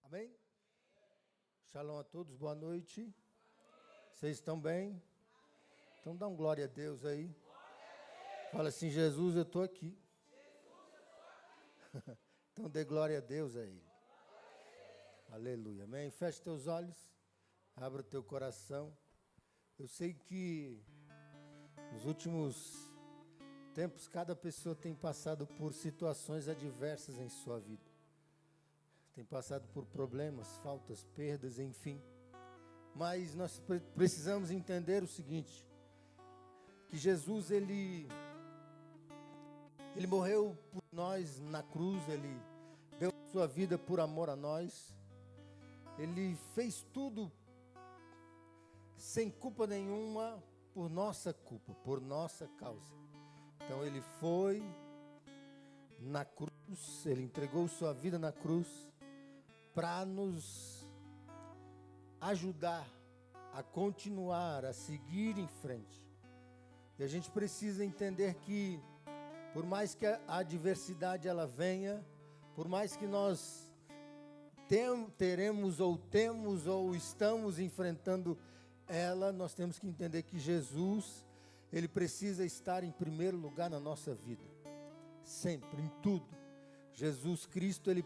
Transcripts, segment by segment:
Amém? Shalom a todos, boa noite. Vocês estão bem? Então dá um glória a Deus aí. Fala assim, Jesus, eu estou aqui. Então dê glória a Deus a Ele. Aleluia, amém? Feche teus olhos, abra o teu coração. Eu sei que nos últimos tempos cada pessoa tem passado por situações adversas em sua vida. Tem passado por problemas, faltas, perdas, enfim. Mas nós precisamos entender o seguinte, que Jesus, Ele morreu por nós na cruz, Ele deu sua vida por amor a nós. Ele fez tudo sem culpa nenhuma, por nossa culpa, por nossa causa. Então Ele foi na cruz, Ele entregou sua vida na cruz, para nos ajudar a continuar, a seguir em frente. E a gente precisa entender que, por mais que a adversidade ela venha, por mais que nós teremos ou temos ou estamos enfrentando ela, nós temos que entender que Jesus, Ele precisa estar em primeiro lugar na nossa vida. Sempre, em tudo. Jesus Cristo, Ele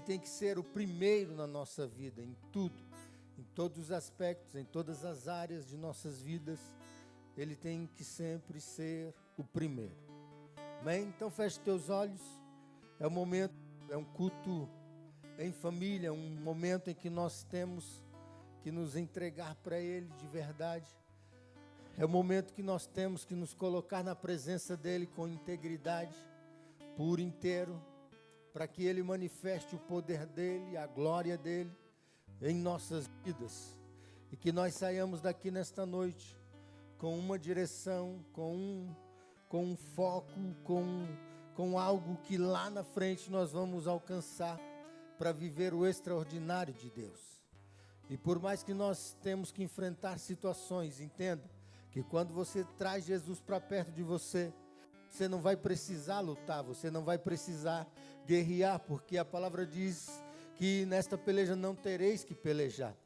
tem que ser o primeiro na nossa vida, em tudo, em todos os aspectos, em todas as áreas de nossas vidas, Ele tem que sempre ser o primeiro. Amém? Então feche teus olhos, é um momento, é um culto em família, um momento em que nós temos que nos entregar para Ele de verdade, é o momento que nós temos que nos colocar na presença dEle com integridade, por inteiro, para que Ele manifeste o poder dEle, a glória dEle em nossas vidas. E que nós saiamos daqui nesta noite com uma direção, com um foco, com algo que lá na frente nós vamos alcançar para viver o extraordinário de Deus. E por mais que nós temos que enfrentar situações, entenda que quando você traz Jesus para perto de você, você não vai precisar lutar, você não vai precisar guerrear, porque a palavra diz que nesta peleja não tereis que pelejar.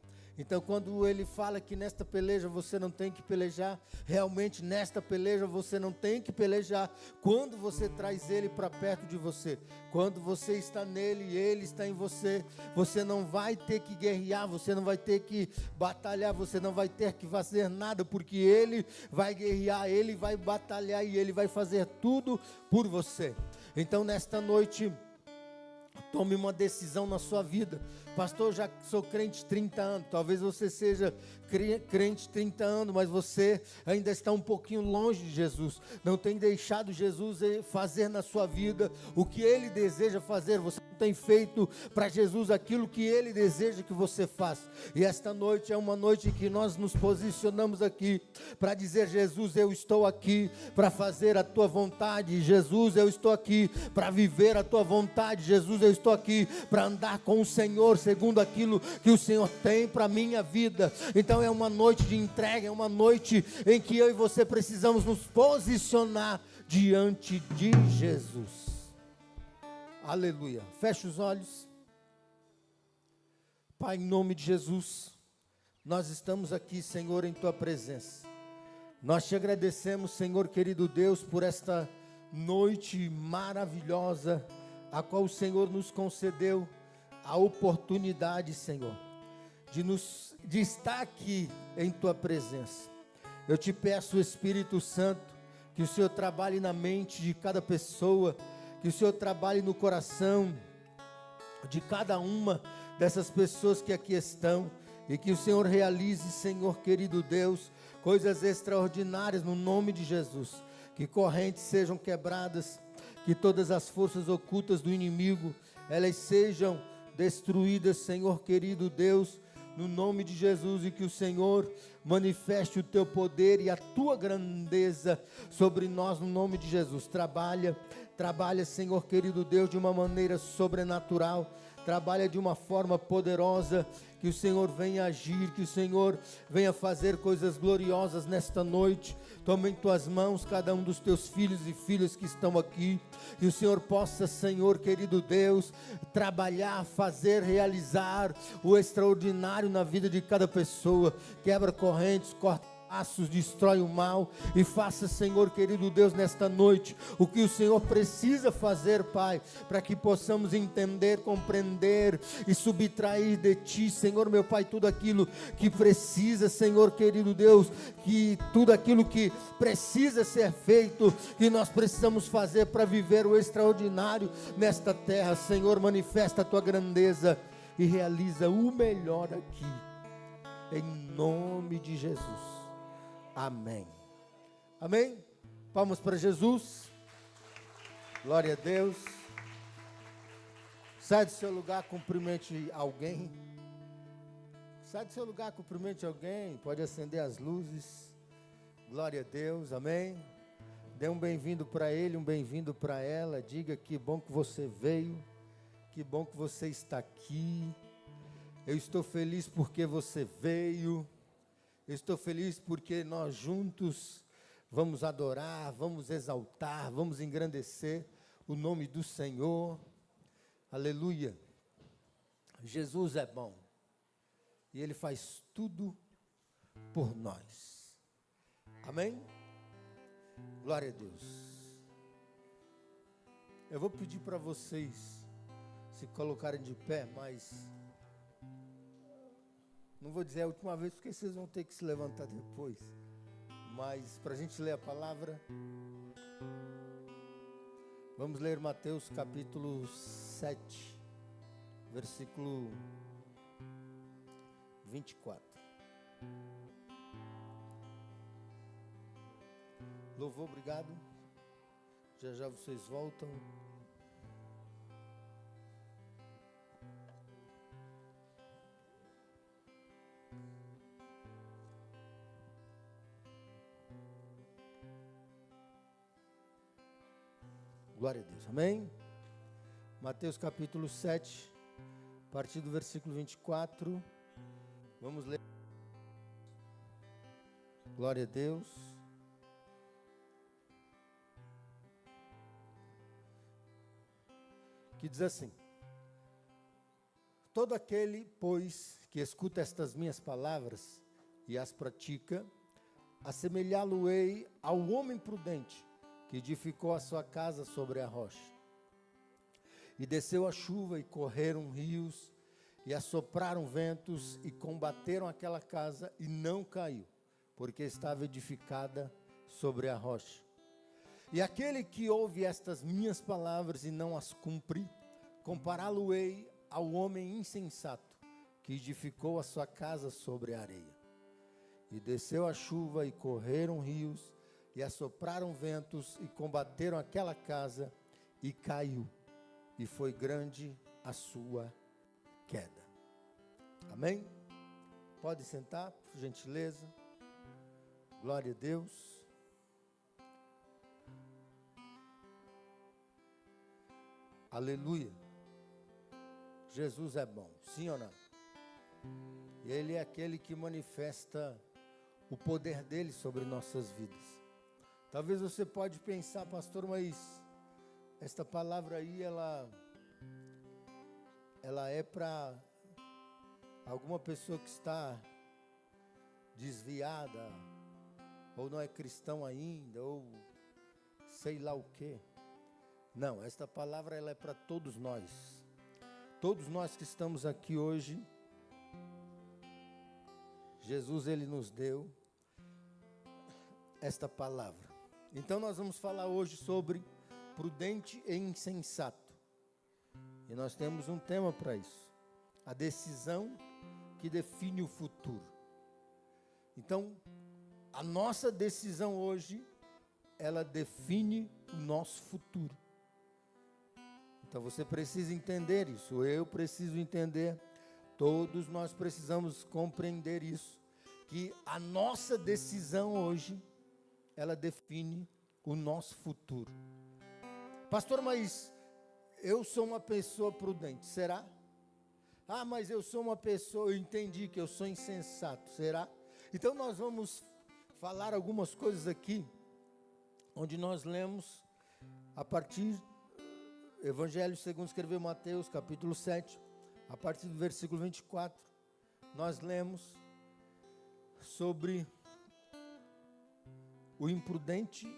Então quando Ele fala que nesta peleja você não tem que pelejar, realmente nesta peleja você não tem que pelejar, quando você traz Ele para perto de você, quando você está nele e Ele está em você, você não vai ter que guerrear, você não vai ter que batalhar, você não vai ter que fazer nada, porque Ele vai guerrear, Ele vai batalhar e Ele vai fazer tudo por você. Então nesta noite, tome uma decisão na sua vida. Pastor, já sou crente 30 anos. Talvez você seja crente 30 anos, mas você ainda está um pouquinho longe de Jesus. Não tem deixado Jesus fazer na sua vida o que Ele deseja fazer. Você não tem feito para Jesus aquilo que Ele deseja que você faça. E esta noite é uma noite que nós nos posicionamos aqui para dizer: Jesus, eu estou aqui para fazer a Tua vontade. Jesus, eu estou aqui para viver a Tua vontade. Jesus, eu estou aqui para andar com o Senhor segundo aquilo que o Senhor tem para a minha vida. Então é uma noite de entrega, é uma noite em que eu e você precisamos nos posicionar diante de Jesus. Aleluia. Feche os olhos. Pai, em nome de Jesus, nós estamos aqui, Senhor, em Tua presença. Nós te agradecemos, Senhor querido Deus, por esta noite maravilhosa, a qual o Senhor nos concedeu a oportunidade, Senhor, de estar aqui em Tua presença. Eu te peço, Espírito Santo, que o Senhor trabalhe na mente de cada pessoa, que o Senhor trabalhe no coração de cada uma dessas pessoas que aqui estão, e que o Senhor realize, Senhor querido Deus, coisas extraordinárias no nome de Jesus. Que correntes sejam quebradas, que todas as forças ocultas do inimigo, elas sejam destruídas, Senhor querido Deus, no nome de Jesus, e que o Senhor manifeste o Teu poder e a Tua grandeza sobre nós, no nome de Jesus. Trabalha Trabalha, Senhor querido Deus, de uma maneira sobrenatural. Trabalha de uma forma poderosa. Que o Senhor venha agir, que o Senhor venha fazer coisas gloriosas nesta noite. Toma em tuas mãos cada um dos teus filhos e filhas que estão aqui. Que o Senhor possa, Senhor querido Deus, trabalhar, fazer, realizar o extraordinário na vida de cada pessoa. Quebra correntes, corta laços, destrói o mal e faça, Senhor querido Deus, nesta noite o que o Senhor precisa fazer, Pai, para que possamos entender, compreender e subtrair de Ti, Senhor meu Pai, tudo aquilo que precisa, Senhor querido Deus, que tudo aquilo que precisa ser feito, que nós precisamos fazer para viver o extraordinário nesta terra. Senhor, manifesta a Tua grandeza e realiza o melhor aqui, em nome de Jesus. Amém. Amém? Palmas para Jesus. Glória a Deus. Sai do seu lugar, cumprimente alguém. Sai do seu lugar, cumprimente alguém. Pode acender as luzes. Glória a Deus. Amém. Dê um bem-vindo para ele, um bem-vindo para ela. Diga que bom que você veio. Que bom que você está aqui. Eu estou feliz porque você veio. Eu estou feliz porque nós juntos vamos adorar, vamos exaltar, vamos engrandecer o nome do Senhor. Aleluia. Jesus é bom e Ele faz tudo por nós. Amém? Glória a Deus. Eu vou pedir para vocês se colocarem de pé, mas não vou dizer a última vez, porque vocês vão ter que se levantar depois. Mas para a gente ler a palavra, vamos ler Mateus capítulo 7, versículo 24. Louvor, obrigado. Já já vocês voltam. Glória a Deus, amém? Mateus capítulo 7, a partir do versículo 24, vamos ler. Glória a Deus. Que diz assim: todo aquele, pois, que escuta estas minhas palavras e as pratica, assemelhá-lo-ei ao homem prudente, que edificou a sua casa sobre a rocha. E desceu a chuva, e correram rios, e assopraram ventos, e combateram aquela casa, e não caiu, porque estava edificada sobre a rocha. E aquele que ouve estas minhas palavras e não as cumpre, compará-lo-ei ao homem insensato, que edificou a sua casa sobre a areia. E desceu a chuva, e correram rios, e assopraram ventos, e combateram aquela casa, e caiu, e foi grande a sua queda. Amém? Pode sentar, por gentileza. Glória a Deus. Aleluia. Jesus é bom, sim ou não? Ele é aquele que manifesta o poder dele sobre nossas vidas. Talvez você pode pensar, pastor, mas esta palavra aí, ela é para alguma pessoa que está desviada, ou não é cristão ainda, ou sei lá o quê. Não, esta palavra ela é para todos nós. Todos nós que estamos aqui hoje, Jesus ele nos deu esta palavra. Então nós vamos falar hoje sobre prudente e insensato. E nós temos um tema para isso. A decisão que define o futuro. Então, a nossa decisão hoje, ela define o nosso futuro. Então você precisa entender isso, eu preciso entender, todos nós precisamos compreender isso, que a nossa decisão hoje, ela define o nosso futuro. Pastor, mas eu sou uma pessoa prudente, será? Ah, mas eu sou uma pessoa, eu entendi que eu sou insensato, será? Então nós vamos falar algumas coisas aqui, onde nós lemos a partir Evangelho segundo escreveu Mateus, capítulo 7, a partir do versículo 24, nós lemos sobre o imprudente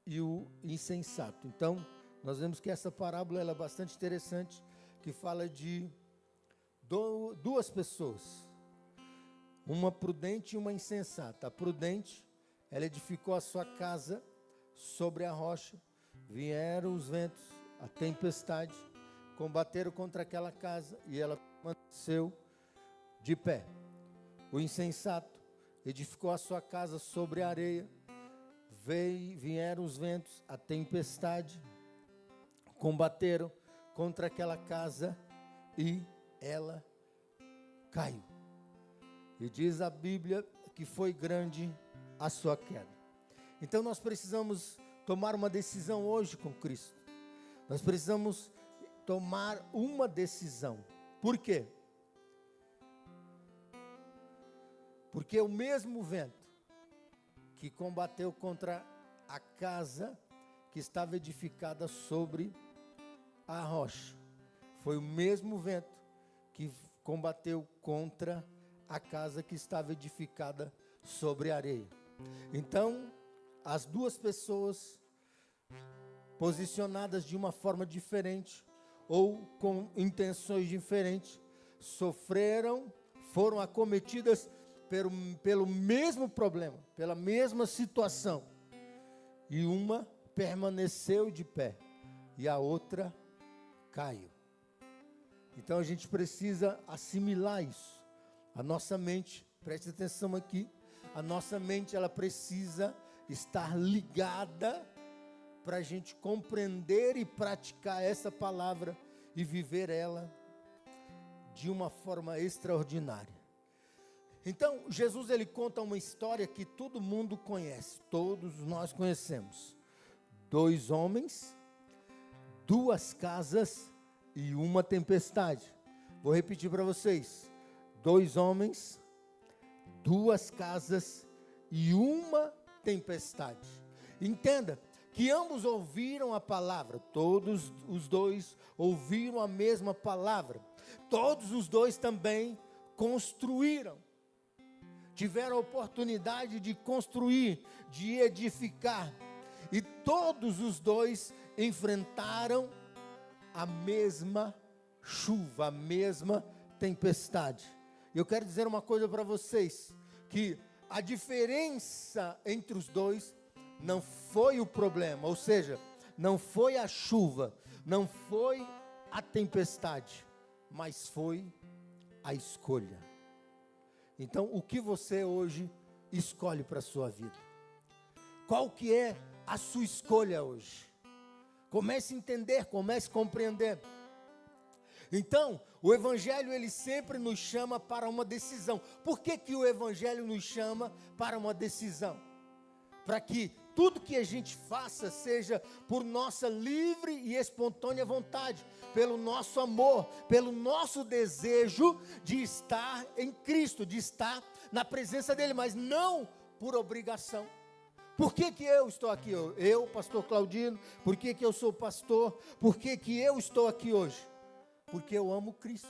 e o insensato. Então, nós vemos que essa parábola ela é bastante interessante, que fala de duas pessoas, uma prudente e uma insensata. A prudente, ela edificou a sua casa sobre a rocha, vieram os ventos, a tempestade, combateram contra aquela casa e ela permaneceu de pé. O insensato edificou a sua casa sobre a areia, vieram os ventos, a tempestade, combateram contra aquela casa e ela caiu. E diz a Bíblia que foi grande a sua queda. Então nós precisamos tomar uma decisão hoje com Cristo. Nós precisamos tomar uma decisão. Por quê? Porque o mesmo vento que combateu contra a casa que estava edificada sobre a rocha, foi o mesmo vento que combateu contra a casa que estava edificada sobre a areia. Então, as duas pessoas, posicionadas de uma forma diferente, ou com intenções diferentes, sofreram, foram acometidas pelo mesmo problema, pela mesma situação. E uma permaneceu de pé, e a outra caiu. Então a gente precisa assimilar isso. A nossa mente, preste atenção aqui, a nossa mente ela precisa estar ligada para a gente compreender e praticar essa palavra e viver ela de uma forma extraordinária. Então, Jesus ele conta uma história que todo mundo conhece, todos nós conhecemos. 2 homens, 2 casas e uma tempestade. Vou repetir para vocês. 2 homens, 2 casas e uma tempestade. Entenda que ambos ouviram a palavra, todos os 2 ouviram a mesma palavra. Todos os 2 também construíram. Tiveram a oportunidade de construir, de edificar. E todos os 2 enfrentaram a mesma chuva, a mesma tempestade. Eu quero dizer uma coisa para vocês, que a diferença entre os 2 não foi o problema, ou seja, não foi a chuva, não foi a tempestade, mas foi a escolha. Então, o que você hoje escolhe para a sua vida? Qual que é a sua escolha hoje? Comece a entender, comece a compreender. Então, o Evangelho ele sempre nos chama para uma decisão. Por que que o Evangelho nos chama para uma decisão? Para que tudo que a gente faça seja por nossa livre e espontânea vontade, pelo nosso amor, pelo nosso desejo de estar em Cristo, de estar na presença dEle, mas não por obrigação. Por que que eu estou aqui? Eu, pastor Claudino, por que que eu sou pastor? Por que que eu estou aqui hoje? Porque eu amo Cristo.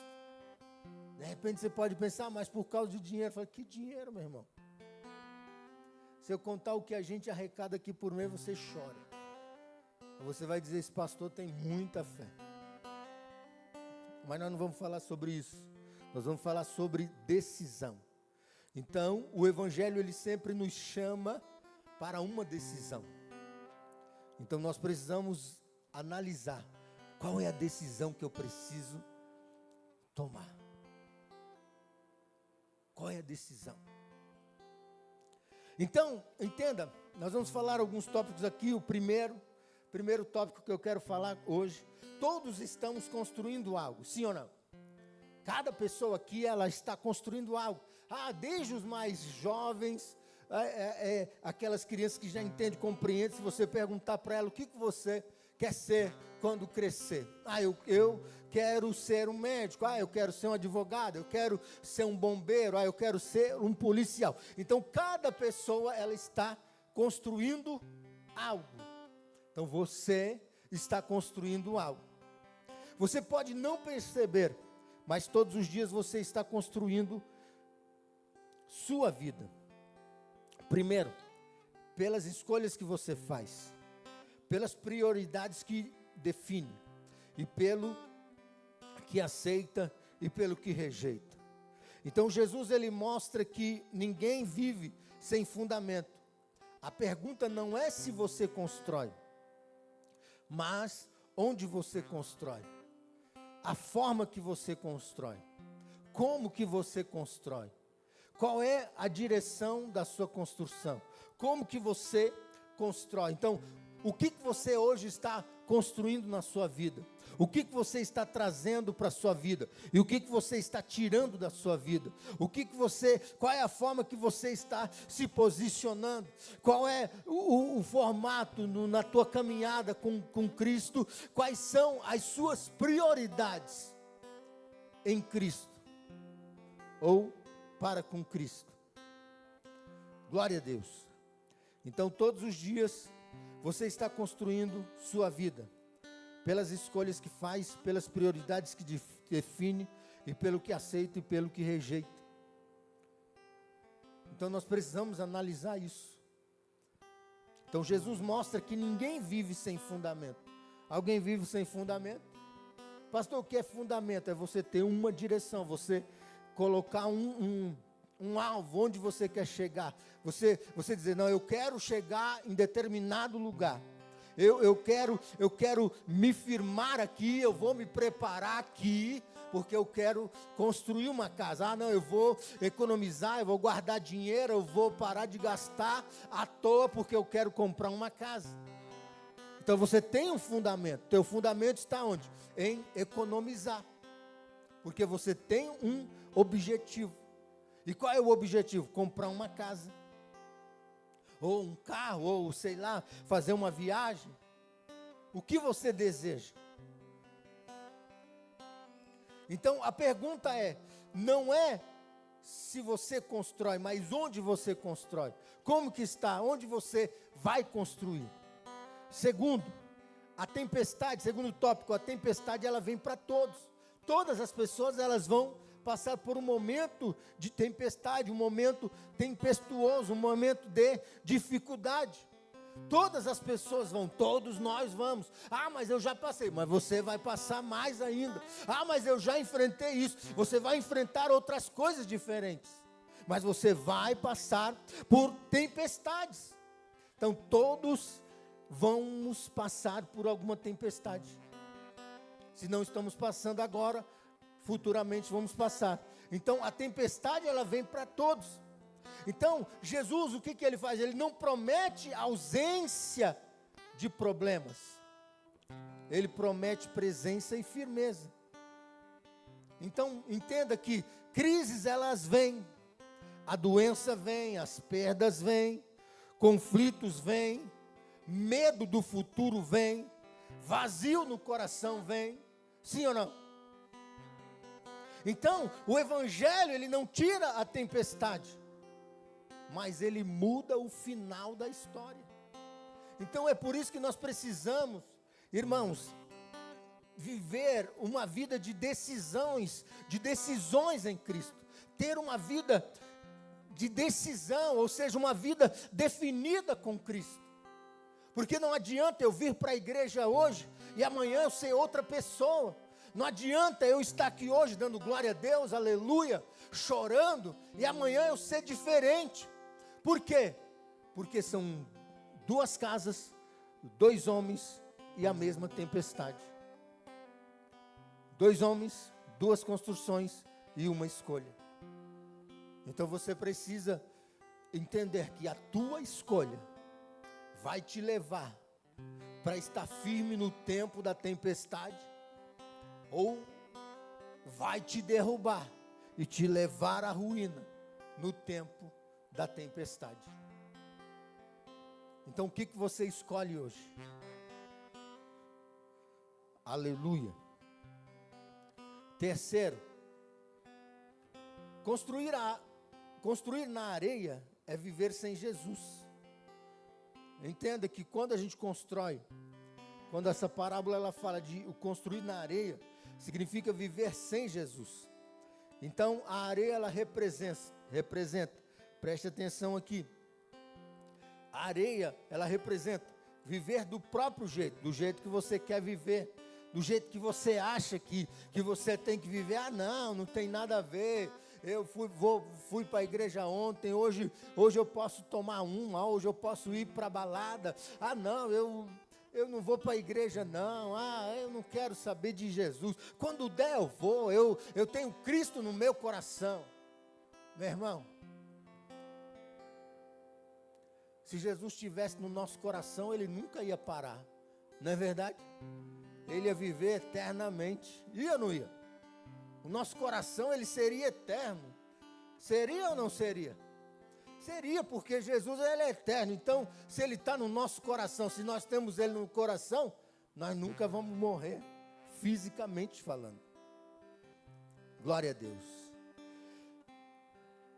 De repente você pode pensar, mas por causa de dinheiro. Eu falo, que dinheiro, meu irmão? Se eu contar o que a gente arrecada aqui por mês, você chora. Você vai dizer, esse pastor tem muita fé. Mas nós não vamos falar sobre isso. Nós vamos falar sobre decisão. Então, o Evangelho, ele sempre nos chama para uma decisão. Então, nós precisamos analisar qual é a decisão que eu preciso tomar. Qual é a decisão? Então, entenda, nós vamos falar alguns tópicos aqui. O primeiro tópico que eu quero falar hoje, todos estamos construindo algo, sim ou não? Cada pessoa aqui, ela está construindo algo. Desde os mais jovens, aquelas crianças que já entendem, compreendem, se você perguntar para ela o que você quer ser quando crescer. Eu quero ser um médico, eu quero ser um advogado, eu quero ser um bombeiro, eu quero ser um policial. Então cada pessoa, ela está construindo algo. Então você está construindo algo. Você pode não perceber, mas todos os dias você está construindo sua vida. Primeiro, pelas escolhas que você faz, pelas prioridades que define, e pelo que aceita e pelo que rejeita. Então Jesus, ele mostra que ninguém vive sem fundamento. A pergunta não é se você constrói, mas onde você constrói, a forma que você constrói, como que você constrói, qual é a direção da sua construção, como que você constrói. Então, o que você hoje está construindo na sua vida? O que você está trazendo para a sua vida? E o que você está tirando da sua vida? Qual é a forma que você está se posicionando? Qual é o formato na tua caminhada com Cristo? Quais são as suas prioridades em Cristo? Ou para com Cristo? Glória a Deus. Então todos os dias você está construindo sua vida, pelas escolhas que faz, pelas prioridades que define, e pelo que aceita e pelo que rejeita. Então nós precisamos analisar isso. Então Jesus mostra que ninguém vive sem fundamento. Alguém vive sem fundamento? Pastor, o que é fundamento? É você ter uma direção, você colocar um alvo, onde você quer chegar. Você dizer, não, eu quero chegar em determinado lugar. Eu quero me firmar aqui, eu vou me preparar aqui, porque eu quero construir uma casa. Não, eu vou economizar, eu vou guardar dinheiro, eu vou parar de gastar à toa, porque eu quero comprar uma casa. Então você tem um fundamento. Teu fundamento está onde? Em economizar. Porque você tem um objetivo. E qual é o objetivo? Comprar uma casa, ou um carro, ou sei lá, fazer uma viagem. O que você deseja? Então a pergunta não é se você constrói, mas onde você constrói. Como que está? Onde você vai construir? Segundo tópico, a tempestade ela vem para todos. Todas as pessoas elas vão passar por um momento de tempestade, um momento tempestuoso, um momento de dificuldade. Todas as pessoas vão, todos nós vamos. Mas eu já passei, mas você vai passar mais ainda. Mas eu já enfrentei isso. Você vai enfrentar outras coisas diferentes, mas você vai passar por tempestades. Então todos vamos passar por alguma tempestade. Se não estamos passando agora, futuramente vamos passar. Então a tempestade ela vem para todos. Então Jesus, o que ele faz? Ele não promete ausência de problemas. Ele promete presença e firmeza. Então entenda que crises elas vêm, a doença vem, as perdas vêm, conflitos vêm, medo do futuro vem, vazio no coração vem. Sim ou não? Então, o Evangelho, ele não tira a tempestade, mas ele muda o final da história. Então, é por isso que nós precisamos, irmãos, viver uma vida de decisões em Cristo. Ter uma vida de decisão, ou seja, uma vida definida com Cristo. Porque não adianta eu vir para a igreja hoje e amanhã eu ser outra pessoa. Não adianta eu estar aqui hoje dando glória a Deus, aleluia, chorando, e amanhã eu ser diferente. Por quê? Porque são duas casas, dois homens e a mesma tempestade. Dois homens, duas construções e uma escolha. Então você precisa entender que a tua escolha vai te levar para estar firme no tempo da tempestade, ou vai te derrubar e te levar à ruína no tempo da tempestade. Então o que você escolhe hoje? Aleluia. Terceiro, construir na areia é viver sem Jesus. Entenda que quando a gente constrói, quando essa parábola ela fala de o construir na areia, significa viver sem Jesus. Então a areia ela representa, preste atenção aqui, a areia ela representa viver do próprio jeito, do jeito que você quer viver, do jeito que você acha que você tem que viver. Ah não tem nada a ver, eu fui para a igreja ontem, hoje eu posso tomar hoje eu posso ir para a balada, não, eu não vou para a igreja não, eu não quero saber de Jesus, quando der eu vou, eu tenho Cristo no meu coração. Meu irmão, se Jesus estivesse no nosso coração, Ele nunca ia parar, não é verdade? Ele ia viver eternamente, ia ou não ia? O nosso coração, ele seria eterno, seria ou não seria? Seria, porque Jesus ele é eterno. Então, se Ele está no nosso coração, se nós temos Ele no coração, nós nunca vamos morrer, fisicamente falando. Glória a Deus.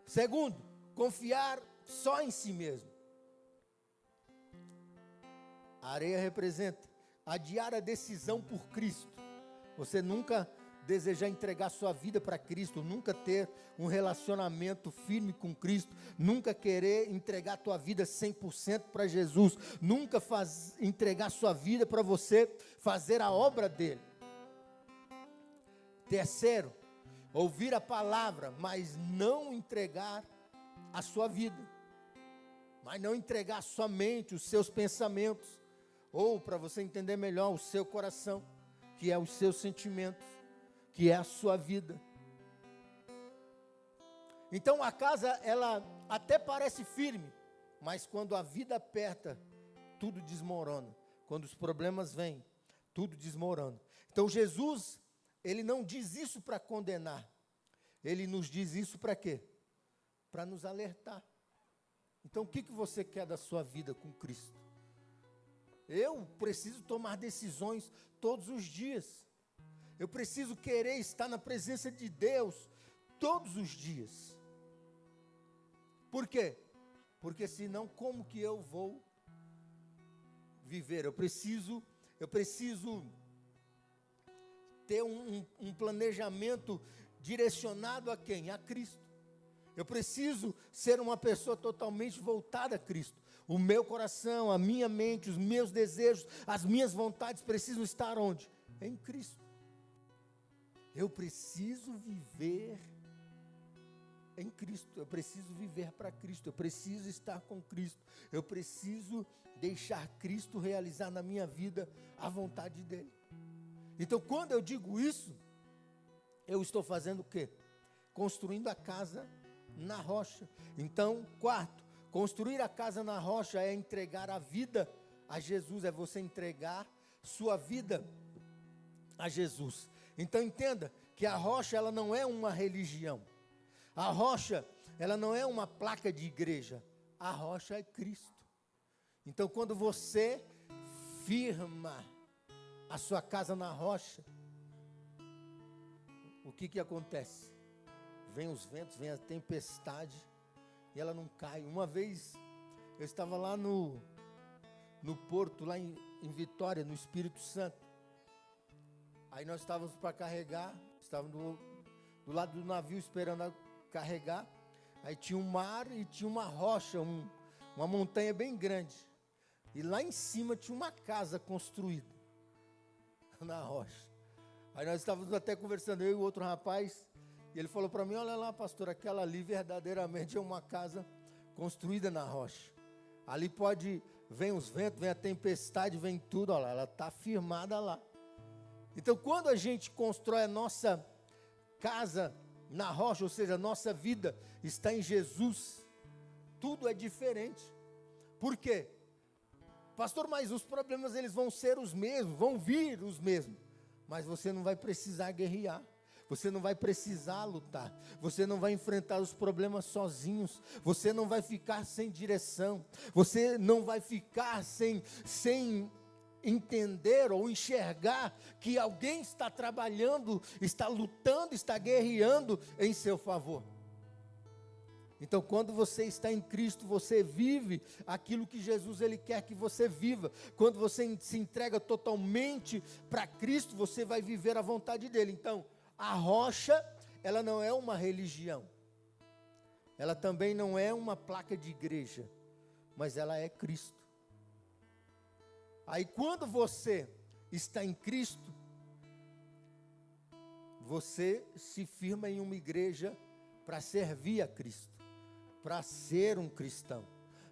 Segundo, confiar só em si mesmo. A areia representa adiar a decisão por Cristo. Você nunca desejar entregar sua vida para Cristo, nunca ter um relacionamento firme com Cristo, nunca querer entregar a tua vida 100% para Jesus, nunca entregar sua vida para você fazer a obra dele. Terceiro, ouvir a palavra, mas não entregar a sua vida, mas não entregar a sua mente, os seus pensamentos, ou para você entender melhor, o seu coração, que é os seus sentimentos, que é a sua vida. Então a casa, ela até parece firme, mas quando a vida aperta, tudo desmorona. Quando os problemas vêm, tudo desmorona. Então Jesus, Ele não diz isso para condenar. Ele nos diz isso para quê? Para nos alertar. Então o que você quer da sua vida com Cristo? Eu preciso tomar decisões todos os dias. Eu preciso querer estar na presença de Deus todos os dias. Por quê? Porque senão como que eu vou viver? Eu preciso ter um planejamento direcionado a quem? A Cristo. Eu preciso ser uma pessoa totalmente voltada a Cristo. O meu coração, a minha mente, os meus desejos, as minhas vontades precisam estar onde? Em Cristo. Eu preciso viver em Cristo, eu preciso viver para Cristo, eu preciso estar com Cristo, eu preciso deixar Cristo realizar na minha vida a vontade dEle. Então quando eu digo isso, eu estou fazendo o quê? Construindo a casa na rocha. Então, quarto, construir a casa na rocha é entregar a vida a Jesus, é você entregar sua vida a Jesus. Então entenda que a rocha ela não é uma religião. A rocha ela não é uma placa de igreja. A rocha é Cristo. Então quando você firma a sua casa na rocha, o que acontece? Vem os ventos, vem a tempestade e ela não cai. Uma vez eu estava lá no porto, lá em Vitória, no Espírito Santo. Aí nós estávamos para carregar, estávamos do lado do navio esperando carregar. Aí tinha um mar e tinha uma rocha, uma montanha bem grande. E lá em cima tinha uma casa construída na rocha. Aí nós estávamos até conversando, eu e o outro rapaz, e ele falou para mim, olha lá pastor, aquela ali verdadeiramente é uma casa construída na rocha. Ali vem os ventos, vem a tempestade, vem tudo, olha lá, ela está firmada lá. Então quando a gente constrói a nossa casa na rocha, ou seja, a nossa vida está em Jesus, tudo é diferente. Por quê? Pastor, mas os problemas eles vão ser os mesmos, vão vir os mesmos, mas você não vai precisar guerrear, Você não vai precisar lutar. Você não vai enfrentar os problemas sozinhos. Você não vai ficar sem direção. Você não vai ficar sem entender ou enxergar que alguém está trabalhando, está lutando, está guerreando em seu favor. Então, quando você está em Cristo, você vive aquilo que Jesus ele quer que você viva. Quando você se entrega totalmente para Cristo, você vai viver a vontade dele. Então, a rocha, ela não é uma religião. Ela também não é uma placa de igreja, mas ela é Cristo. Aí, quando você está em Cristo, você se firma em uma igreja para servir a Cristo, para ser um cristão,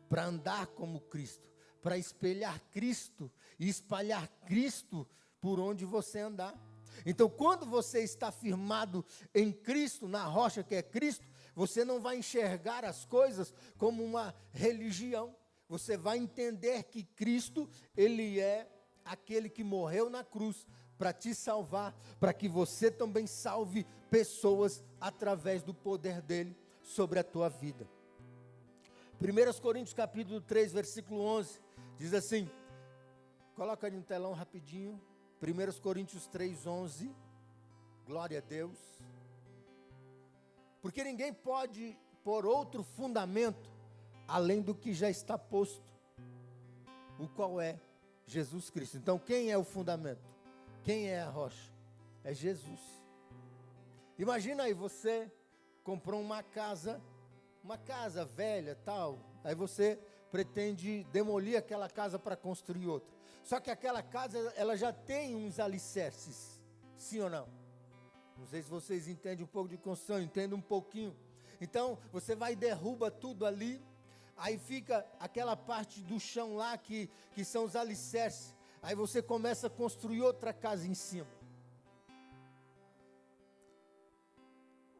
para andar como Cristo, para espelhar Cristo e espalhar Cristo por onde você andar. Então, quando você está firmado em Cristo, na rocha que é Cristo, você não vai enxergar as coisas como uma religião. Você vai entender que Cristo, ele é aquele que morreu na cruz para te salvar, para que você também salve pessoas através do poder dele sobre a tua vida. 1 Coríntios capítulo 3, versículo 11, diz assim, coloca ali no telão rapidinho, 1 Coríntios 3, 11, glória a Deus. Porque ninguém pode pôr outro fundamento, além do que já está posto, o qual é Jesus Cristo. Então, quem é o fundamento? Quem é a rocha? É Jesus. Imagina aí, você comprou uma casa velha, tal, aí você pretende demolir aquela casa para construir outra. Só que aquela casa, ela já tem uns alicerces, sim ou não? Não sei se vocês entendem um pouco de construção, entendem um pouquinho. Então, você vai e derruba tudo ali, aí fica aquela parte do chão lá que são os alicerces. Aí você começa a construir outra casa em cima.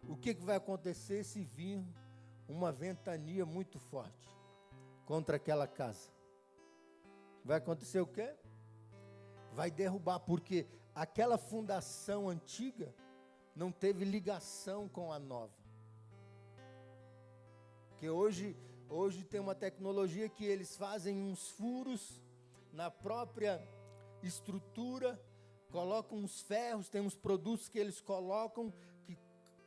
O que vai acontecer se vir uma ventania muito forte contra aquela casa? Vai acontecer o quê? Vai derrubar, porque aquela fundação antiga não teve ligação com a nova. Porque hoje tem uma tecnologia que eles fazem uns furos na própria estrutura, colocam uns ferros, tem uns produtos que eles colocam que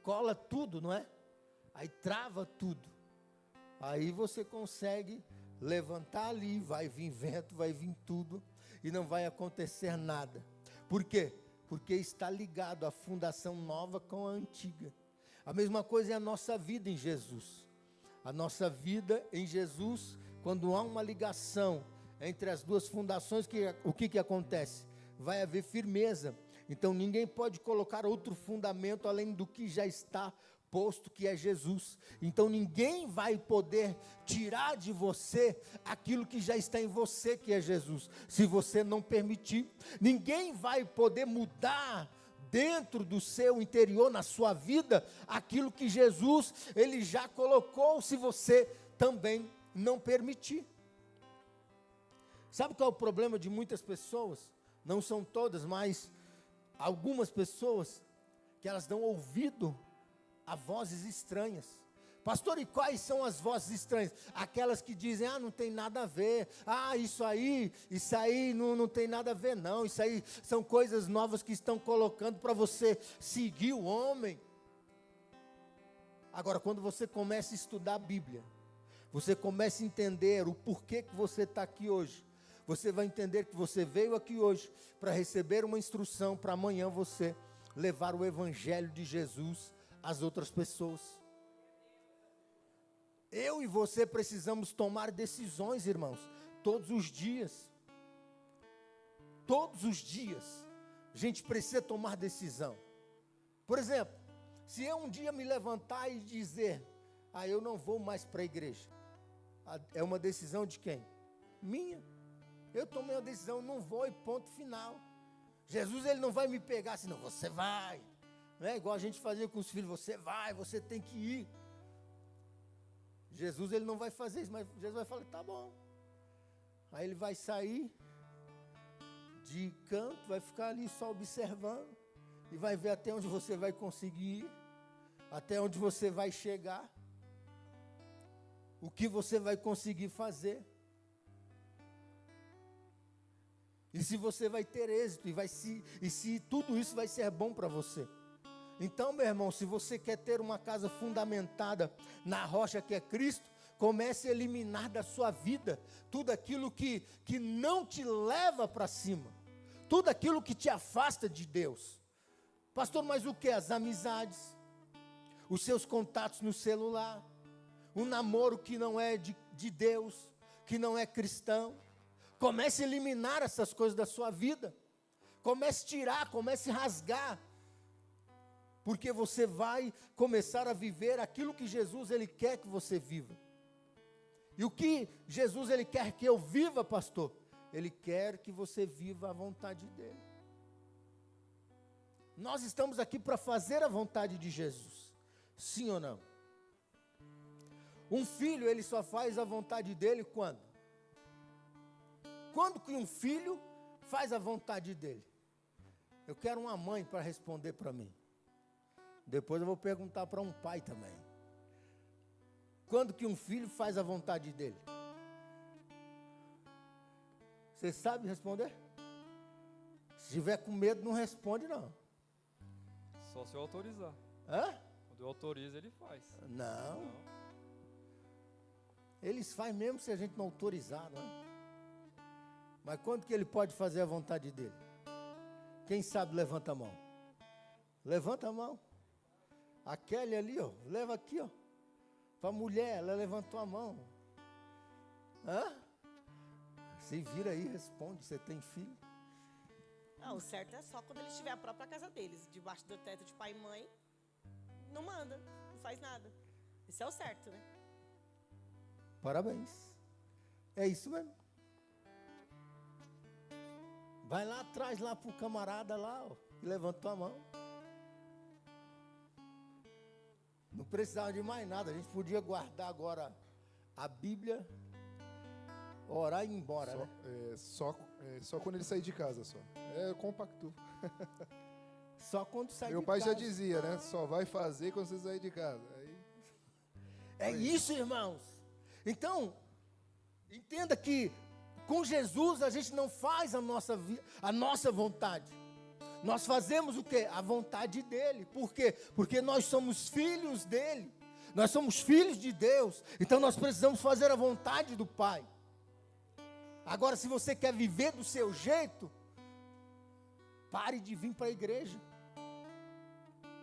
cola tudo, não é? Aí trava tudo. Aí você consegue levantar ali, vai vir vento, vai vir tudo e não vai acontecer nada. Por quê? Porque está ligado a fundação nova com a antiga. A mesma coisa é a nossa vida em Jesus. A nossa vida em Jesus, quando há uma ligação entre as duas fundações, o que acontece? Vai haver firmeza. Então ninguém pode colocar outro fundamento além do que já está posto, que é Jesus. Então ninguém vai poder tirar de você aquilo que já está em você, que é Jesus, se você não permitir. Ninguém vai poder mudar dentro do seu interior, na sua vida, aquilo que Jesus, ele já colocou, se você também não permitir. Sabe qual é o problema de muitas pessoas? Não são todas, mas algumas pessoas, que elas dão ouvido a vozes estranhas. Pastor, e quais são as vozes estranhas? Aquelas que dizem, não tem nada a ver, isso aí não tem nada a ver não, isso aí são coisas novas que estão colocando para você seguir o homem. Agora, quando você começa a estudar a Bíblia, você começa a entender o porquê que você está aqui hoje, você vai entender que você veio aqui hoje para receber uma instrução, para amanhã você levar o Evangelho de Jesus às outras pessoas. Eu e você precisamos tomar decisões, irmãos, todos os dias. Todos os dias, a gente precisa tomar decisão. Por exemplo, se eu um dia me levantar e dizer, eu não vou mais para a igreja, é uma decisão de quem? Minha. Eu tomei uma decisão, não vou e ponto final. Jesus, ele não vai me pegar assim, não, você vai. Não é igual a gente fazia com os filhos, você vai, você tem que ir. Jesus, ele não vai fazer isso, mas Jesus vai falar, tá bom. Aí ele vai sair de canto, vai ficar ali só observando. e vai ver até onde você vai conseguir ir, até onde você vai chegar, o que você vai conseguir fazer. E se você vai ter êxito, e se tudo isso vai ser bom para você. Então, meu irmão, se você quer ter uma casa fundamentada na rocha que é Cristo, comece a eliminar da sua vida tudo aquilo que não te leva para cima, tudo aquilo que te afasta de Deus. Pastor, mas o que? As amizades, os seus contatos no celular, um namoro que não é de Deus, que não é cristão. Comece a eliminar essas coisas da sua vida. Comece a tirar, comece a rasgar. Porque você vai começar a viver aquilo que Jesus ele quer que você viva. E o que Jesus ele quer que eu viva, pastor? Ele quer que você viva a vontade dele. Nós estamos aqui para fazer a vontade de Jesus. Sim ou não? Um filho, ele só faz a vontade dele quando? Quando que um filho faz a vontade dele? Eu quero uma mãe para responder para mim. Depois eu vou perguntar para um pai também. Quando que um filho faz a vontade dele? Você sabe responder? Se tiver com medo, não responde não. Só se eu autorizar. Hã? Quando eu autorizo, ele faz. Não. Eles fazem mesmo se a gente não autorizar, não é? Mas quando que ele pode fazer a vontade dele? Quem sabe levanta a mão. Levanta a mão. A Kelly ali, ó, leva aqui, ó. Para a mulher, ela levantou a mão. Hã? Se vira aí, responde, você tem filho? Não, o certo é só quando eles tiverem a própria casa deles, debaixo do teto de pai e mãe, não manda, não faz nada. Isso é o certo, né? Parabéns. É isso mesmo. Vai lá atrás, lá pro camarada lá, ó, que levantou a mão. Não precisava de mais nada, a gente podia guardar agora a Bíblia, orar e ir embora, Só, né? só quando ele sair de casa, só. É compacto. Só quando sai de Meu pai casa. já dizia, né? Só vai fazer quando você sair de casa. Aí, É isso, irmãos. Então, entenda que com Jesus a gente não faz a nossa vontade. Nós fazemos o quê? A vontade dele. Por quê? Porque nós somos filhos dele. Nós somos filhos de Deus. Então nós precisamos fazer a vontade do Pai. Agora, se você quer viver do seu jeito, pare de vir para a igreja.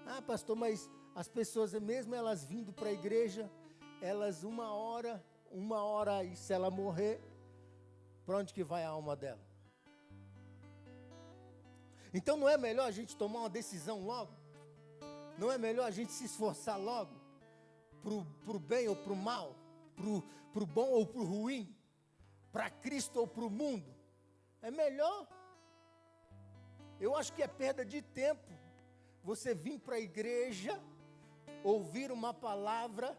Ah, pastor, mas as pessoas, mesmo elas vindo para a igreja, elas uma hora, e se ela morrer, para onde que vai a alma dela? Então não é melhor a gente tomar uma decisão logo? Não é melhor a gente se esforçar logo? Para o bem ou para o mal? Para o bom ou para o ruim? Para Cristo ou para o mundo? É melhor. Eu acho que é perda de tempo você vir para a igreja, ouvir uma palavra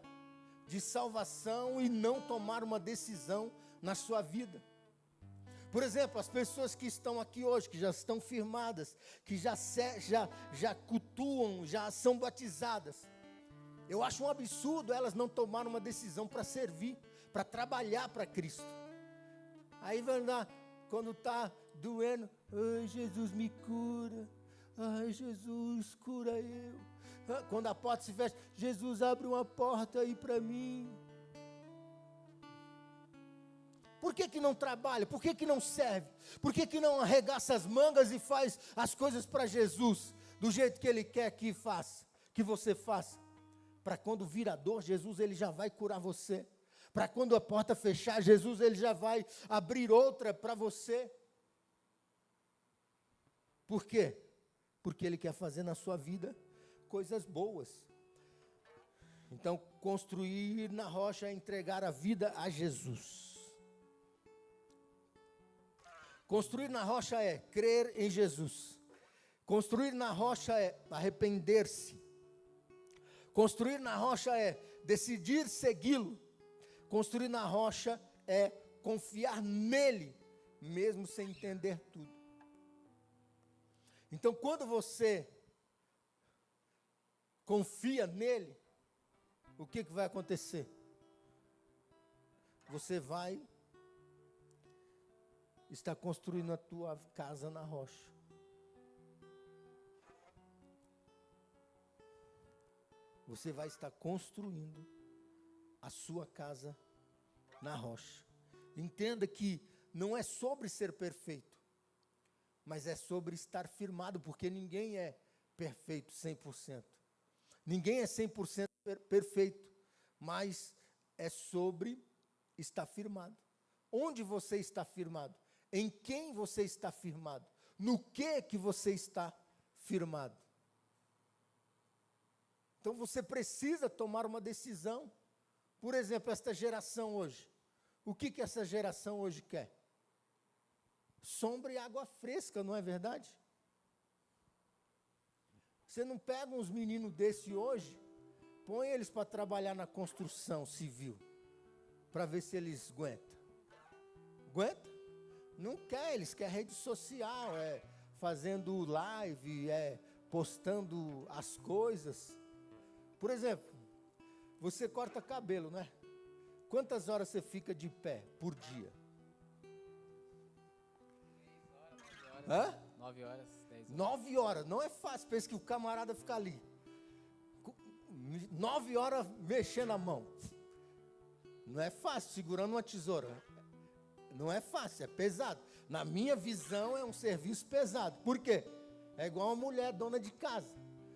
de salvação e não tomar uma decisão na sua vida. Por exemplo, as pessoas que estão aqui hoje, que já estão firmadas, que já cultuam, já são batizadas. Eu acho um absurdo elas não tomarem uma decisão para servir, para trabalhar para Cristo. Aí vai lá, quando está doendo, ai Jesus me cura, ai Jesus cura eu. Quando a porta se fecha, Jesus abre uma porta aí para mim. Por que não trabalha? Por que não serve? Por que não arregaça as mangas e faz as coisas para Jesus, do jeito que Ele quer que faça, que você faça? Para quando vir a dor, Jesus ele já vai curar você. Para quando a porta fechar, Jesus ele já vai abrir outra para você. Por quê? Porque Ele quer fazer na sua vida coisas boas. Então, construir na rocha é entregar a vida a Jesus. Construir na rocha é crer em Jesus. Construir na rocha é arrepender-se. Construir na rocha é decidir segui-lo. Construir na rocha é confiar nele, mesmo sem entender tudo. Então, quando você confia nele, o que vai acontecer? Você vai estar construindo a tua casa na rocha. Você vai estar construindo a sua casa na rocha. Entenda que não é sobre ser perfeito, mas é sobre estar firmado, porque ninguém é perfeito 100%. Ninguém é 100% perfeito, mas é sobre estar firmado. Onde você está firmado? Em quem você está firmado? No que você está firmado? Então você precisa tomar uma decisão. Por exemplo, esta geração hoje. O que essa geração hoje quer? Sombra e água fresca, não é verdade? Você não pega uns meninos desse hoje, põe eles para trabalhar na construção civil, para ver se eles aguentam. Aguenta? Não quer, eles querem rede social, fazendo live, postando as coisas. Por exemplo, você corta cabelo, né? Quantas horas você fica de pé por dia? 9 horas, 10 horas. 9 horas, não é fácil, pensa que o camarada fica ali. 9 horas mexendo a mão. Não é fácil, segurando uma tesoura. Não é fácil, é pesado. Na minha visão, é um serviço pesado. Por quê? É igual uma mulher dona de casa.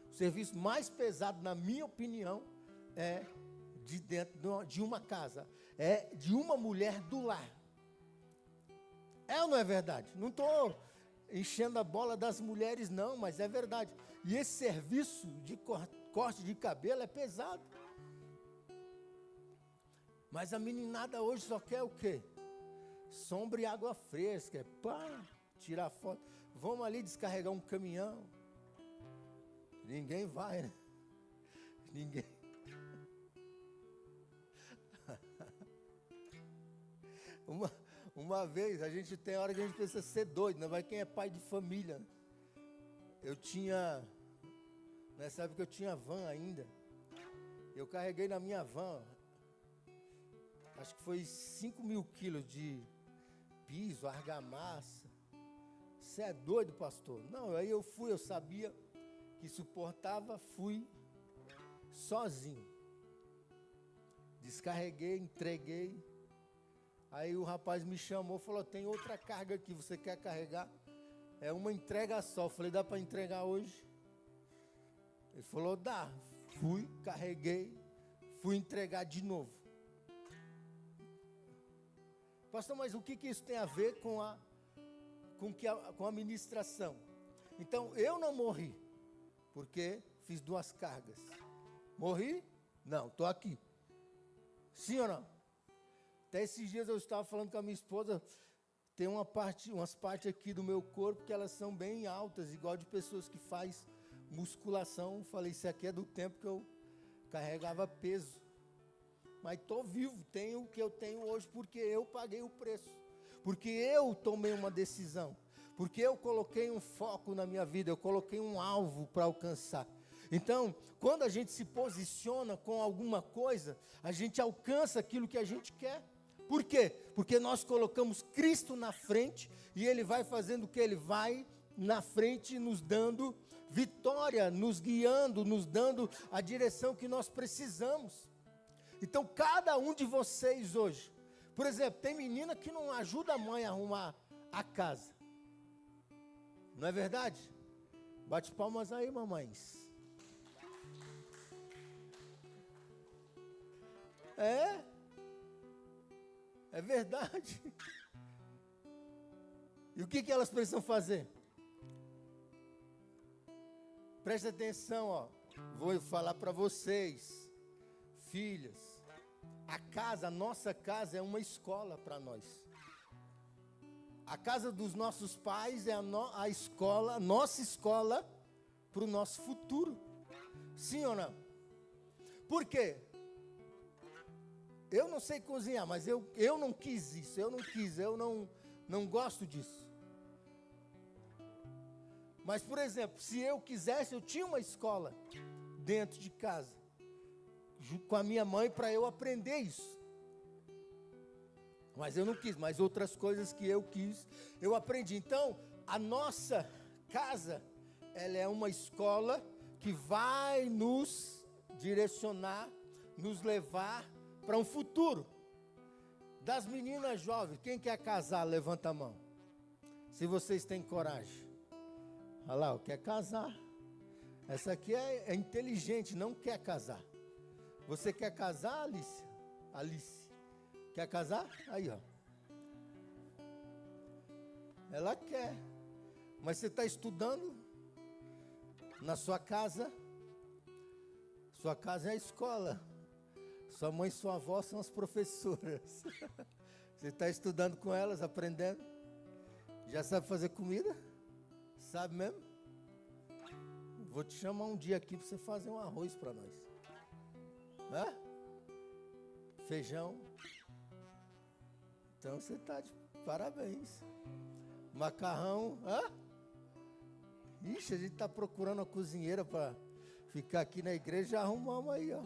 O serviço mais pesado, na minha opinião, é de dentro de uma casa. É de uma mulher do lar. É ou não é verdade? Não estou enchendo a bola das mulheres, não, mas é verdade. E esse serviço de corte de cabelo é pesado. Mas a meninada hoje só quer o quê? Sombra e água fresca, tirar foto. Vamos ali descarregar um caminhão. Ninguém vai, né? Ninguém. Uma vez, a gente tem hora que a gente precisa ser doido, né? Mas quem é pai de família? Né? Nessa época eu tinha van ainda. Eu carreguei na minha van, acho que foi 5.000 quilos de piso, argamassa. Você é doido, pastor? Não, aí eu sabia que suportava, fui sozinho. Descarreguei, entreguei. Aí o rapaz me chamou, falou, tem outra carga aqui, você quer carregar? É uma entrega só. Eu falei, dá para entregar hoje? Ele falou, dá. Fui, carreguei, fui entregar de novo. Pastor, mas o que isso tem a ver com a ministração? Então, eu não morri, porque fiz 2 cargas. Morri? Não, estou aqui. Sim ou não? Até esses dias eu estava falando com a minha esposa, tem umas partes aqui do meu corpo que elas são bem altas, igual de pessoas que faz musculação. Falei, isso aqui é do tempo que eu carregava peso. Mas estou vivo, tenho o que eu tenho hoje porque eu paguei o preço. Porque eu tomei uma decisão. Porque eu coloquei um foco na minha vida, eu coloquei um alvo para alcançar. Então, quando a gente se posiciona com alguma coisa, a gente alcança aquilo que a gente quer. Por quê? Porque nós colocamos Cristo na frente e Ele vai fazendo o que? Ele vai na frente nos dando vitória, nos guiando, nos dando a direção que nós precisamos. Então, cada um de vocês hoje, por exemplo, tem menina que não ajuda a mãe a arrumar a casa. Não é verdade? Bate palmas aí, mamães. É verdade. E o que elas precisam fazer? Preste atenção, ó. Vou falar para vocês, filhas. A nossa casa é uma escola para nós. A casa dos nossos pais é a escola, nossa escola para o nosso futuro. Sim ou não? Por quê? Eu não sei cozinhar, mas eu não quis isso, eu não gosto disso. Mas, por exemplo, se eu quisesse, eu tinha uma escola dentro de casa, junto com a minha mãe, para eu aprender isso. Mas eu não quis, mas outras coisas que eu quis, eu aprendi. Então, a nossa casa, ela é uma escola que vai nos direcionar, nos levar para um futuro. Das meninas jovens, quem quer casar, levanta a mão. Se vocês têm coragem. Olha lá, quer casar. Essa aqui é inteligente, não quer casar. Você quer casar, Alice? Alice. Quer casar? Aí, ó. Ela quer. Mas você está estudando na sua casa. Sua casa é a escola. Sua mãe e sua avó são as professoras. Você está estudando com elas, aprendendo. Já sabe fazer comida? Sabe mesmo? Vou te chamar um dia aqui para você fazer um arroz para nós. Hã? Feijão. Então você está de parabéns. Macarrão. Hã? Ixi, a gente está procurando uma cozinheira para ficar aqui na igreja. Já arrumamos aí, ó.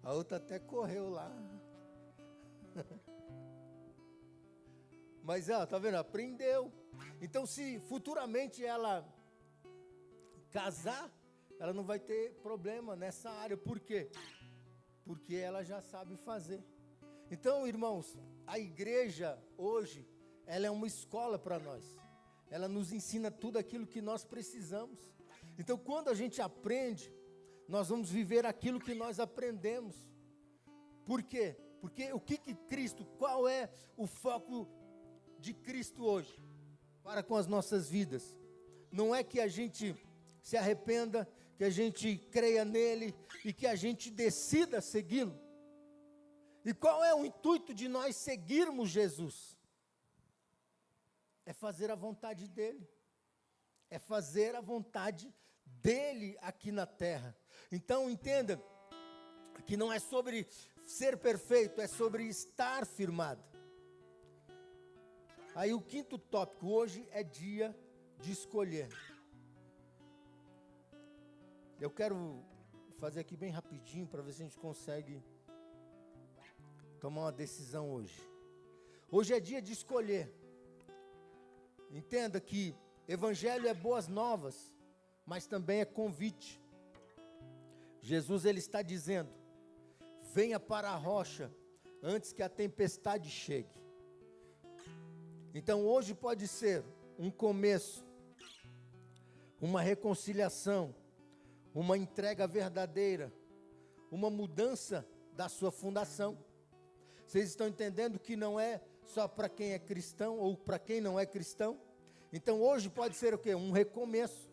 A outra até correu lá. Mas ela, tá vendo? Aprendeu. Então, se futuramente ela casar, ela não vai ter problema nessa área. Por quê? Porque ela já sabe fazer. Então, irmãos, a igreja hoje, ela é uma escola para nós. Ela nos ensina tudo aquilo que nós precisamos. Então, quando a gente aprende, nós vamos viver aquilo que nós aprendemos. Por quê? Porque o que Cristo, qual é o foco de Cristo hoje para com as nossas vidas? Não é que a gente se arrependa, que a gente creia nele e que a gente decida segui-lo. E qual é o intuito de nós seguirmos Jesus? É fazer a vontade dele. É fazer a vontade dele aqui na terra. Então entenda que não é sobre ser perfeito, é sobre estar firmado. Aí o quinto tópico, hoje é dia de escolher. Eu quero fazer aqui bem rapidinho para ver se a gente consegue tomar uma decisão hoje. Hoje é dia de escolher. Entenda que evangelho é boas novas, mas também é convite. Jesus, ele está dizendo: venha para a rocha antes que a tempestade chegue. Então hoje pode ser um começo, uma reconciliação, uma entrega verdadeira, uma mudança da sua fundação. Vocês estão entendendo que não é só para quem é cristão ou para quem não é cristão? Então hoje pode ser o quê? Um recomeço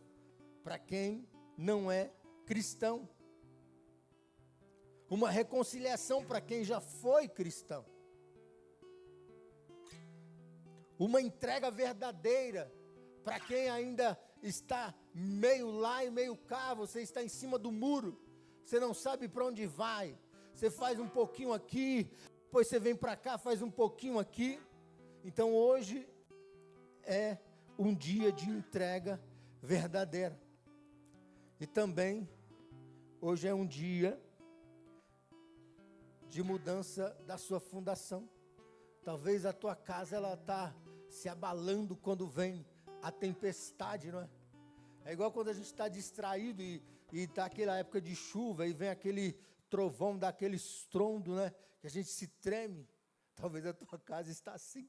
para quem não é cristão. Uma reconciliação para quem já foi cristão. Uma entrega verdadeira para quem ainda está meio lá e meio cá. Você está em cima do muro, você não sabe para onde vai. Você faz um pouquinho aqui, depois você vem para cá, faz um pouquinho aqui. Então hoje é um dia de entrega verdadeira. E também hoje é um dia de mudança da sua fundação. Talvez a tua casa ela está se abalando quando vem a tempestade, não é? É igual quando a gente está distraído e está aquela época de chuva e vem aquele trovão, dá aquele estrondo, né? Que a gente se treme. Talvez a tua casa está assim.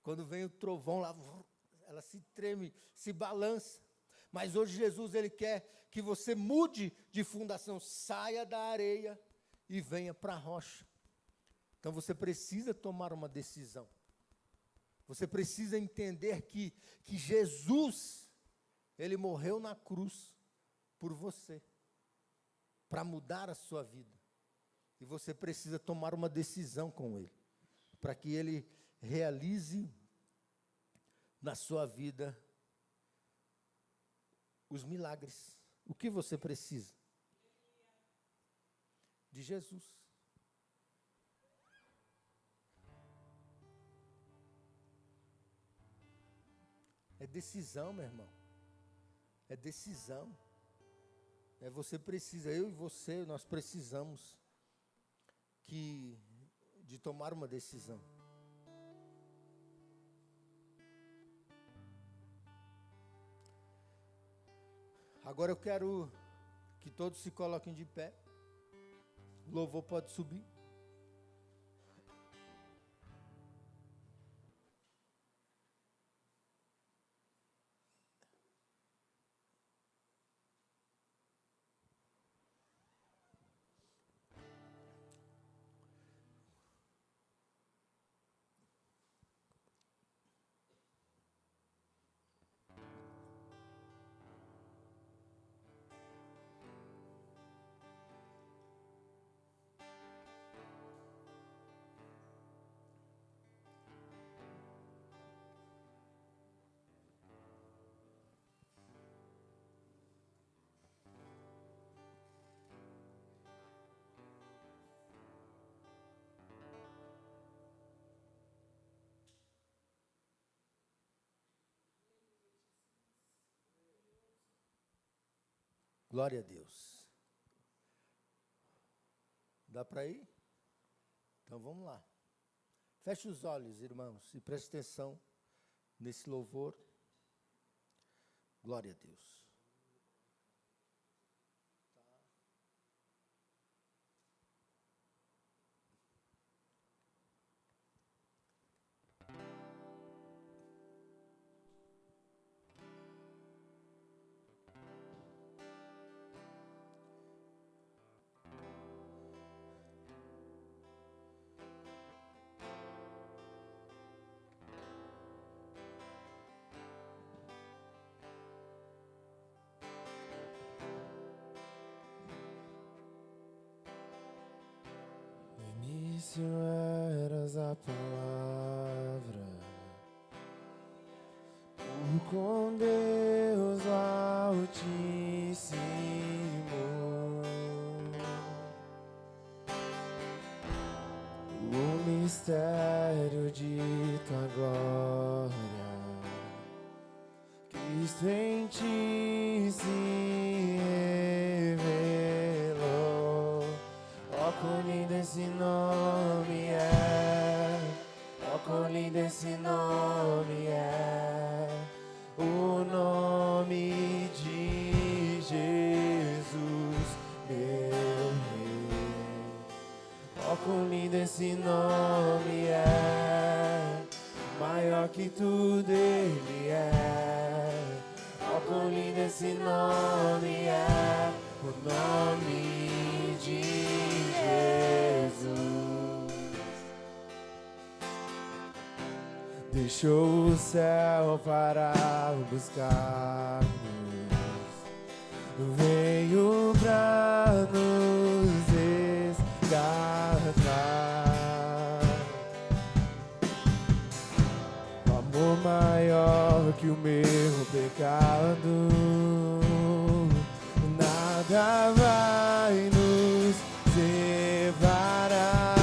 Quando vem o trovão lá, ela se treme, se balança. Mas hoje Jesus, ele quer que você mude de fundação, saia da areia e venha para a rocha. Então você precisa tomar uma decisão. Você precisa entender que Jesus, ele morreu na cruz por você, para mudar a sua vida. E você precisa tomar uma decisão com ele, para que ele realize na sua vida os milagres. O que você precisa? De Jesus. É decisão, meu irmão. é decisão. Você precisa, eu e você, nós precisamos de tomar uma decisão. Agora eu quero que todos se coloquem de pé. O louvor pode subir. Glória a Deus. Dá para ir? Então vamos lá. Feche os olhos, irmãos, e preste atenção nesse louvor. Glória a Deus. início eras a palavra, com Deus Altíssimo. O mistério de tua glória, Cristo em ti se revelou. Ó, quão lindo esse nome é, ó, quão lindo esse nome é, o nome de Jesus, meu Rei. Ó, quão lindo esse nome é, maior que tudo ele é. Ó, quão lindo esse nome é, o nome de Jesus. Deixou o céu para buscar-nos, veio pra nos resgatar. O amor maior que o meu pecado, nada vai nos separar.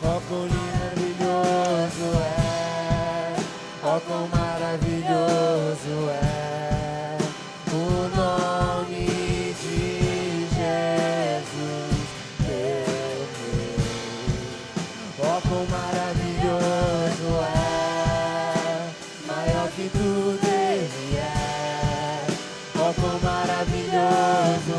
Ó, quão maravilhoso é, ó, quão maravilhoso é o nome de Jesus, meu Rei. Ó, quão maravilhoso é, maior que tudo ele é. Ó, quão maravilhoso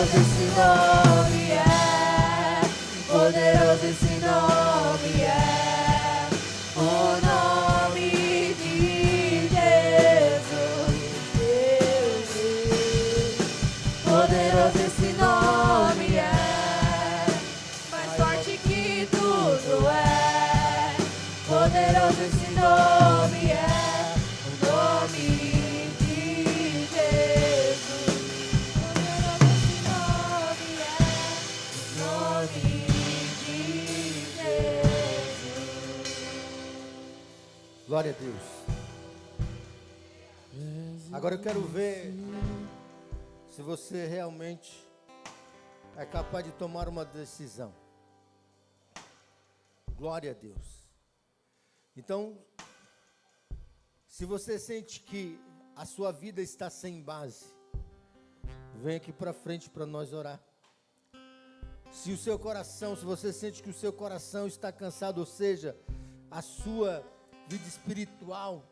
Poderoso esse nome é, poderoso esse nome é, o nome de Jesus. Poderoso esse nome é, mais forte que tudo é. Poderoso esse nome é, o nome de Jesus. Poderoso esse nome é, o nome de Jesus. Glória a Deus. Agora eu quero ver se você realmente é capaz de tomar uma decisão. Glória a Deus. Então, se você sente que a sua vida está sem base, vem aqui para frente para nós orar. Se o seu coração, se você sente que o seu coração está cansado, ou seja, a sua vida espiritual,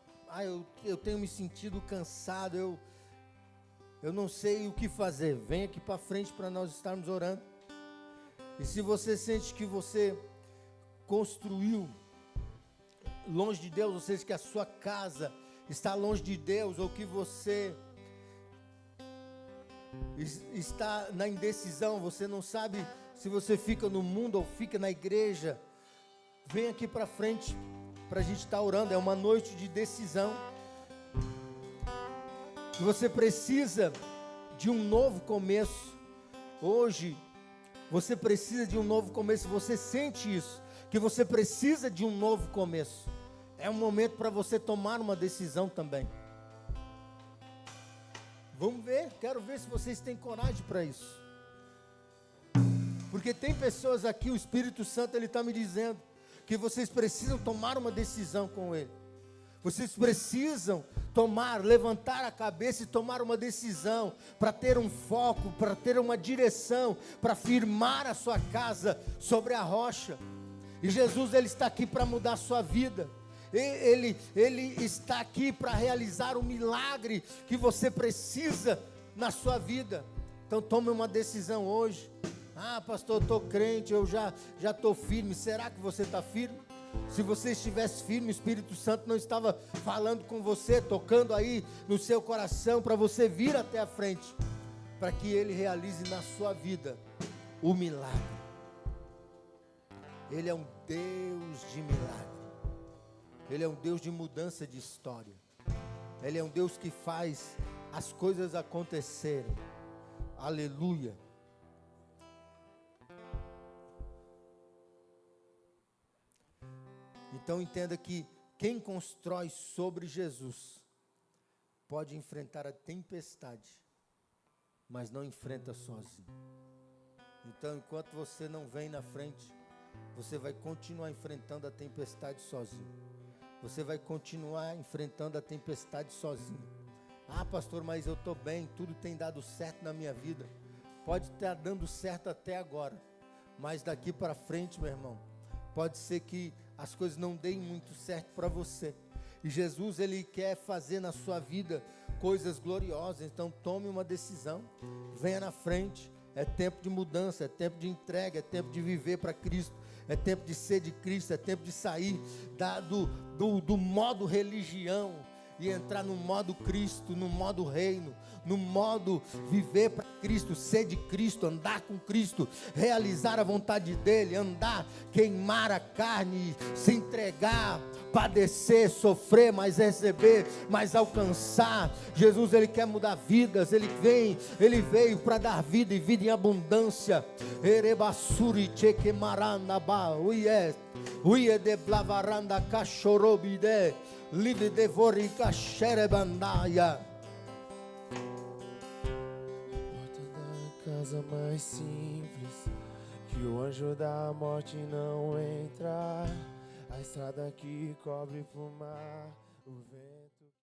eu tenho me sentido cansado, eu não sei o que fazer, vem aqui para frente para nós estarmos orando. E se você sente que você construiu longe de Deus, ou seja, que a sua casa está longe de Deus, ou que você está na indecisão, você não sabe se você fica no mundo ou fica na igreja, vem aqui para frente para a gente estar orando. É uma noite de decisão. E você precisa de um novo começo. Hoje você precisa de um novo começo. Você sente isso, que você precisa de um novo começo. É um momento para você tomar uma decisão também. Vamos ver, quero ver se vocês têm coragem para isso. Porque tem pessoas aqui, o Espírito Santo, ele está me dizendo que vocês precisam tomar uma decisão com Ele. Vocês precisam levantar a cabeça e tomar uma decisão para ter um foco, para ter uma direção, para firmar a sua casa sobre a rocha. E Jesus, ele está aqui para mudar a sua vida. Ele está aqui para realizar o milagre que você precisa na sua vida. Então tome uma decisão hoje. Pastor, eu estou crente, eu já estou firme. Será que você está firme? Se você estivesse firme, o Espírito Santo não estava falando com você, tocando aí no seu coração para você vir até a frente, para que Ele realize na sua vida o milagre. Ele é um Deus de milagre. Ele é um Deus de mudança de história. Ele é um Deus que faz as coisas acontecerem. Aleluia. Então entenda que quem constrói sobre Jesus pode enfrentar a tempestade, mas não enfrenta sozinho. Então enquanto você não vem na frente, você vai continuar enfrentando a tempestade sozinho. Você vai continuar enfrentando a tempestade sozinho. Pastor, mas eu estou bem, tudo tem dado certo na minha vida. Pode estar dando certo até agora, mas daqui para frente, meu irmão, pode ser que as coisas não deem muito certo para você. E Jesus, ele quer fazer na sua vida coisas gloriosas. Então tome uma decisão, venha na frente. É tempo de mudança, é tempo de entrega, é tempo de viver para Cristo, é tempo de ser de Cristo, é tempo de sair do modo religião e entrar no modo Cristo, no modo reino, no modo viver para Cristo, ser de Cristo, andar com Cristo, realizar a vontade dEle, andar, queimar a carne, se entregar, padecer, sofrer, mas receber, mas alcançar. Jesus, ele quer mudar vidas, ele veio para dar vida e vida em abundância. Erebassuri chequemaranaba, uie de blavaranda cachorobide, livre de vorica xerebandaya. Porta da casa mais simples, que o anjo da morte não entra. A estrada que cobre pro mar, o vento.